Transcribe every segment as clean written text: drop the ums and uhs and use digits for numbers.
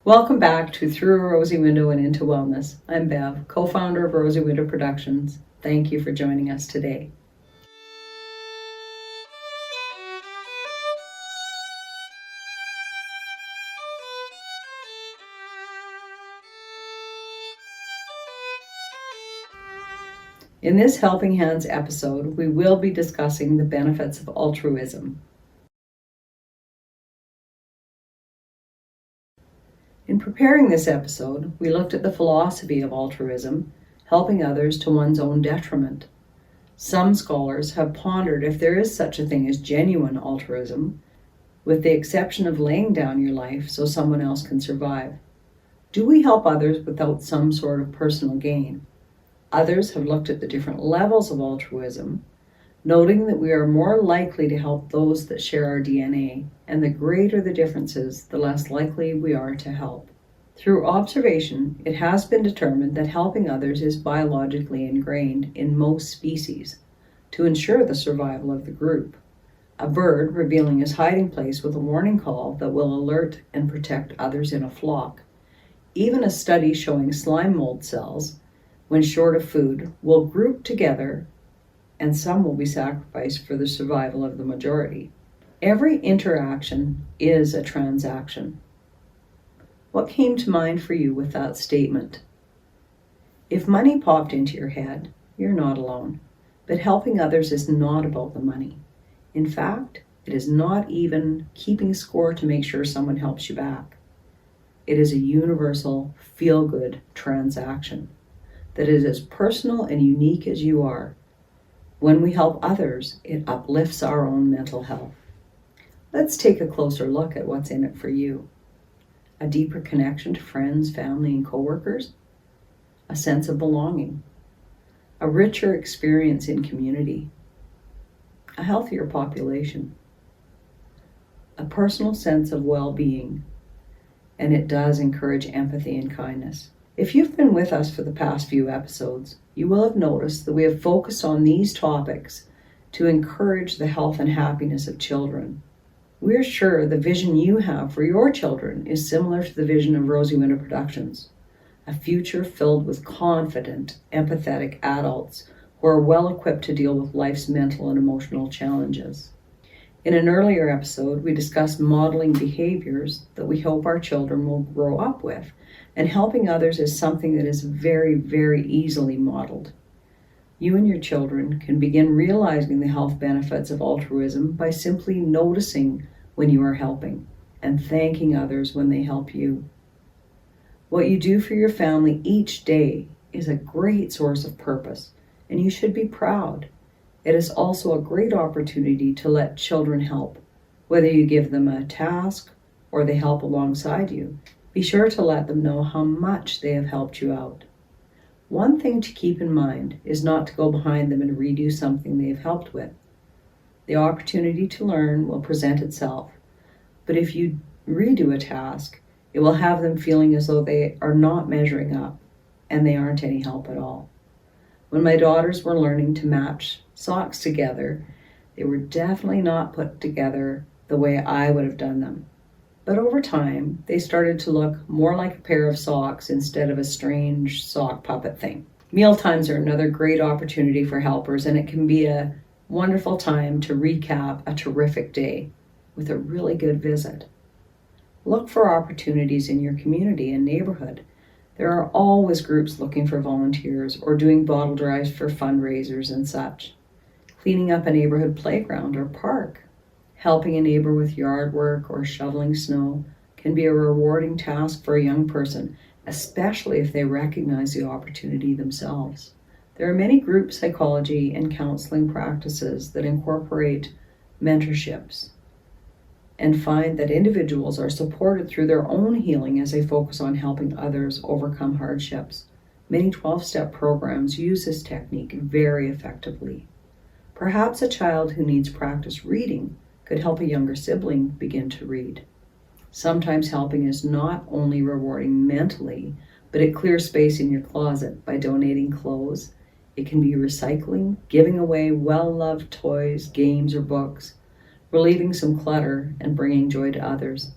Welcome back to Through a Rosy Window and Into Wellness. I'm Bev, co-founder of Rosy Window Productions. Thank you for joining us today. In this Helping Hands episode, we will be discussing the benefits of altruism. In preparing this episode, we looked at the philosophy of altruism, helping others to one's own detriment. Some scholars have pondered if there is such a thing as genuine altruism, with the exception of laying down your life so someone else can survive. Do we help others without some sort of personal gain? Others have looked at the different levels of altruism, noting that we are more likely to help those that share our DNA, and the greater the differences, the less likely we are to help. Through observation, it has been determined that helping others is biologically ingrained in most species to ensure the survival of the group. A bird revealing his hiding place with a warning call that will alert and protect others in a flock. Even a study showing slime mold cells, when short of food, will group together, and some will be sacrificed for the survival of the majority. Every interaction is a transaction. What came to mind for you with that statement? If money popped into your head, you're not alone. But helping others is not about the money. In fact, it is not even keeping score to make sure someone helps you back. It is a universal, feel-good transaction that is as personal and unique as you are. When we help others, it uplifts our own mental health. Let's take a closer look at what's in it for you. A deeper connection to friends, family, and coworkers. A sense of belonging. A richer experience in community. A healthier population. A personal sense of well-being. And it does encourage empathy and kindness. If you've been with us for the past few episodes, you will have noticed that we have focused on these topics to encourage the health and happiness of children. We're sure the vision you have for your children is similar to the vision of Rosy Window Productions, a future filled with confident, empathetic adults who are well equipped to deal with life's mental and emotional challenges. In an earlier episode, we discussed modeling behaviors that we hope our children will grow up with, and helping others is something that is very, very easily modeled. You and your children can begin realizing the health benefits of altruism by simply noticing when you are helping and thanking others when they help you. What you do for your family each day is a great source of purpose, and you should be proud. It is also a great opportunity to let children help, whether you give them a task or they help alongside you. Be sure to let them know how much they have helped you out. One thing to keep in mind is not to go behind them and redo something they have helped with. The opportunity to learn will present itself, but if you redo a task, it will have them feeling as though they are not measuring up and they aren't any help at all. When my daughters were learning to match socks together, they were definitely not put together the way I would have done them. But over time, they started to look more like a pair of socks instead of a strange sock puppet thing. Meal times are another great opportunity for helpers, and it can be a wonderful time to recap a terrific day with a really good visit. Look for opportunities in your community and neighborhood. There are always groups looking for volunteers or doing bottle drives for fundraisers and such. Cleaning up a neighborhood playground or park. Helping a neighbor with yard work or shoveling snow can be a rewarding task for a young person, especially if they recognize the opportunity themselves. There are many group psychology and counseling practices that incorporate mentorships and find that individuals are supported through their own healing as they focus on helping others overcome hardships. Many 12-step programs use this technique very effectively. Perhaps a child who needs practice reading could help a younger sibling begin to read. Sometimes helping is not only rewarding mentally, but it clears space in your closet by donating clothes. It can be recycling, giving away well-loved toys, games, or books, relieving some clutter, and bringing joy to others.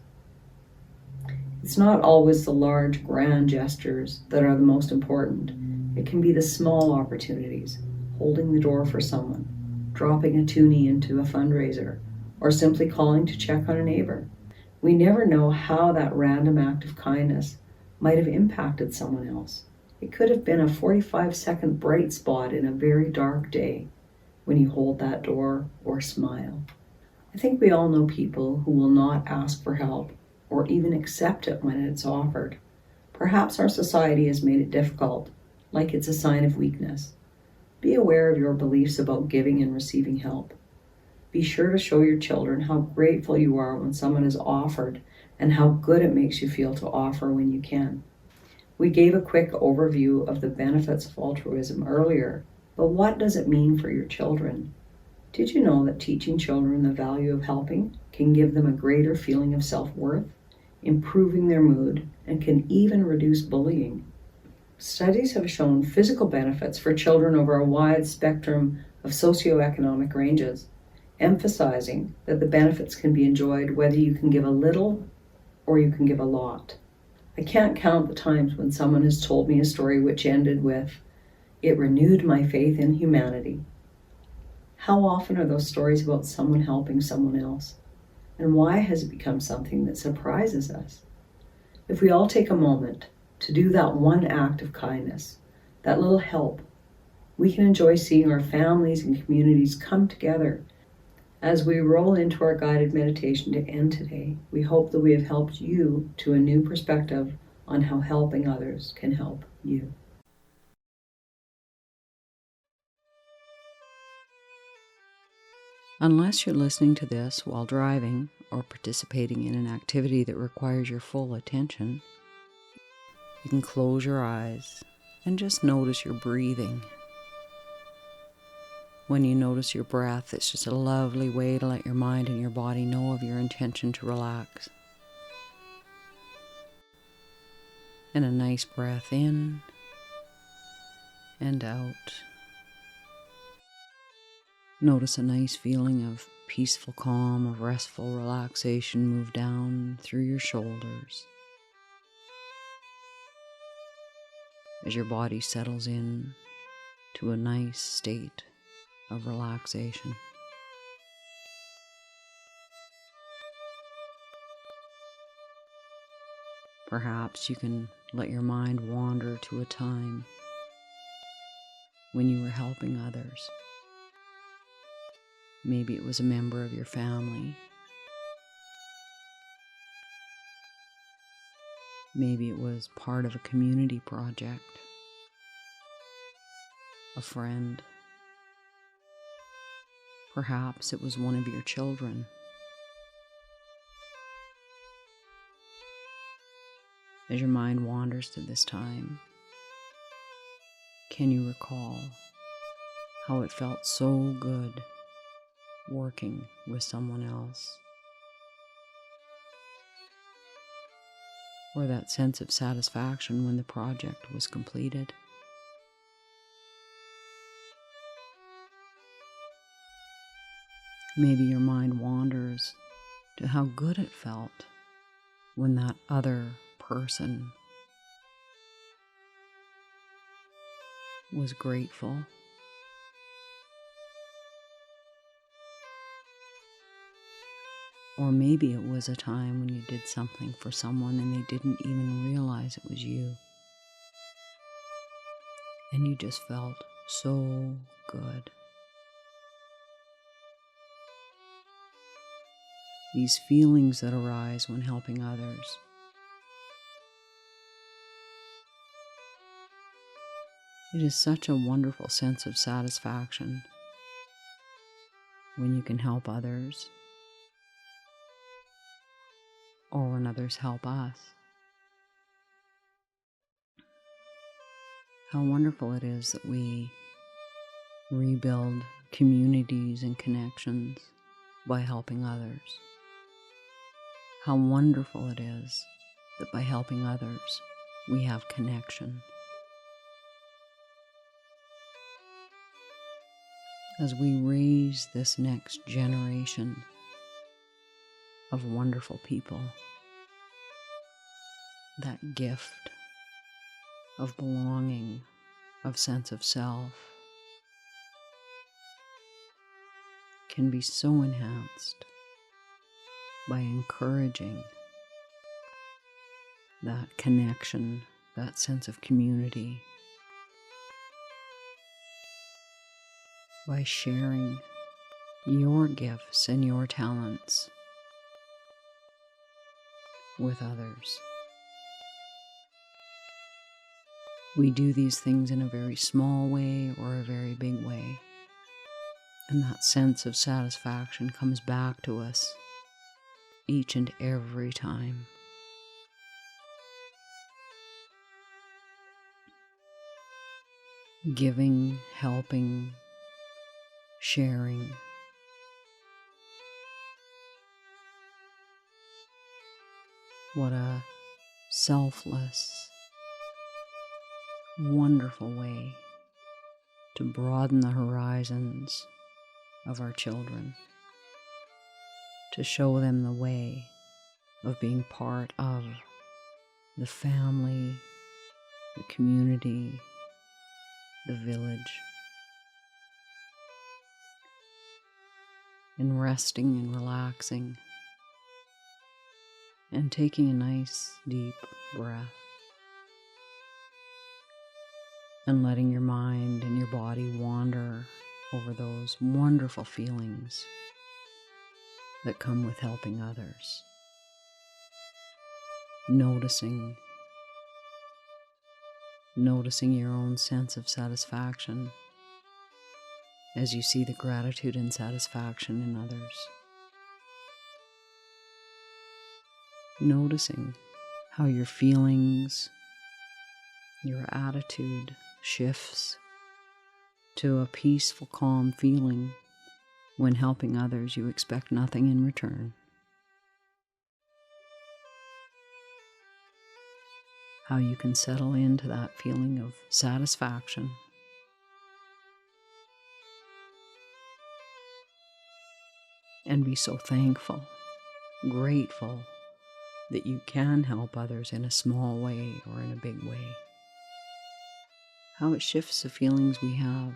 It's not always the large, grand gestures that are the most important. It can be the small opportunities, holding the door for someone, dropping a toonie into a fundraiser, or simply calling to check on a neighbor. We never know how that random act of kindness might have impacted someone else. It could have been a 45-second bright spot in a very dark day when you hold that door or smile. I think we all know people who will not ask for help or even accept it when it's offered. Perhaps our society has made it difficult, like it's a sign of weakness. Be aware of your beliefs about giving and receiving help. Be sure to show your children how grateful you are when someone is offered and how good it makes you feel to offer when you can. We gave a quick overview of the benefits of altruism earlier, but what does it mean for your children? Did you know that teaching children the value of helping can give them a greater feeling of self-worth, improving their mood, and can even reduce bullying? Studies have shown physical benefits for children over a wide spectrum of socioeconomic ranges, emphasizing that the benefits can be enjoyed whether you can give a little or you can give a lot. I can't count the times when someone has told me a story which ended with, "It renewed my faith in humanity." How often are those stories about someone helping someone else? And why has it become something that surprises us? If we all take a moment to do that one act of kindness, that little help, we can enjoy seeing our families and communities come together. As we roll into our guided meditation to end today, we hope that we have helped you to a new perspective on how helping others can help you. Unless you're listening to this while driving or participating in an activity that requires your full attention, you can close your eyes and just notice your breathing. When you notice your breath, it's just a lovely way to let your mind and your body know of your intention to relax. And a nice breath in and out. Notice a nice feeling of peaceful calm, of restful relaxation move down through your shoulders as your body settles in to a nice state of relaxation. Perhaps you can let your mind wander to a time when you were helping others. Maybe it was a member of your family. Maybe it was part of a community project, a friend. Perhaps it was one of your children. As your mind wanders to this time, can you recall how it felt so good working with someone else? Or that sense of satisfaction when the project was completed? Maybe your mind wanders to how good it felt when that other person was grateful. Or maybe it was a time when you did something for someone and they didn't even realize it was you. And you just felt so good. These feelings that arise when helping others. It is such a wonderful sense of satisfaction when you can help others, or when others help us. How wonderful it is that we rebuild communities and connections by helping others. How wonderful it is that by helping others, we have connection. As we raise this next generation of wonderful people, that gift of belonging, of sense of self, can be so enhanced by encouraging that connection, that sense of community, by sharing your gifts and your talents with others. We do these things in a very small way or a very big way, and that sense of satisfaction comes back to us each and every time. Giving, helping, sharing. What a selfless, wonderful way to broaden the horizons of our children, to show them the way of being part of the family, the community, the village, and resting and relaxing and taking a nice deep breath and letting your mind and your body wander over those wonderful feelings that come with helping others. Noticing your own sense of satisfaction as you see the gratitude and satisfaction in others. Noticing how your feelings, your attitude shifts to a peaceful, calm feeling. When helping others, you expect nothing in return. How you can settle into that feeling of satisfaction. And be so thankful, grateful that you can help others in a small way or in a big way. How it shifts the feelings we have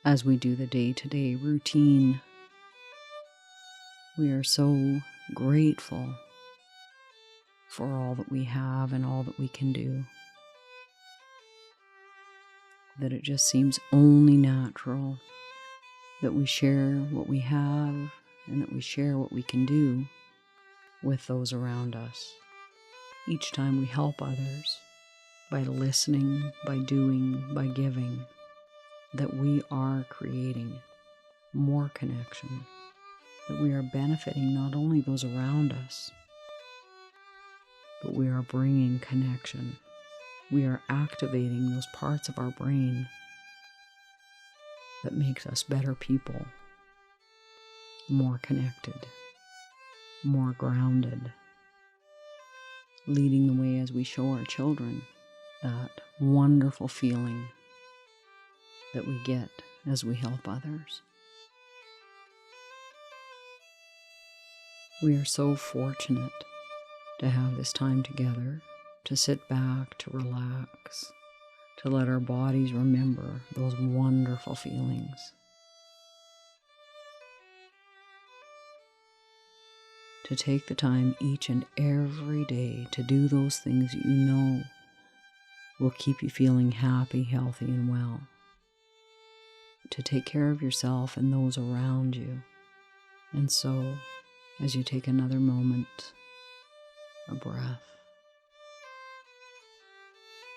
as we do the day-to-day routine. We are so grateful for all that we have and all that we can do, that it just seems only natural that we share what we have and that we share what we can do with those around us. Each time we help others, by listening, by doing, by giving, that we are creating more connection, that we are benefiting not only those around us, but we are bringing connection. We are activating those parts of our brain that makes us better people, more connected, more grounded, leading the way as we show our children that wonderful feeling that we get as we help others. We are so fortunate to have this time together, to sit back, to relax, to let our bodies remember those wonderful feelings. To take the time each and every day to do those things that you know will keep you feeling happy, healthy, and well. To take care of yourself and those around you. And so, as you take another moment, a breath,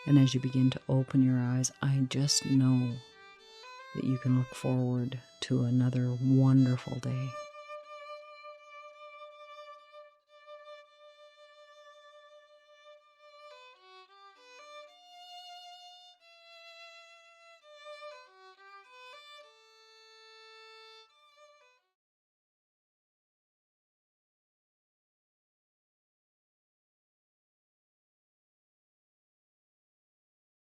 and as you begin to open your eyes, I just know that you can look forward to another wonderful day.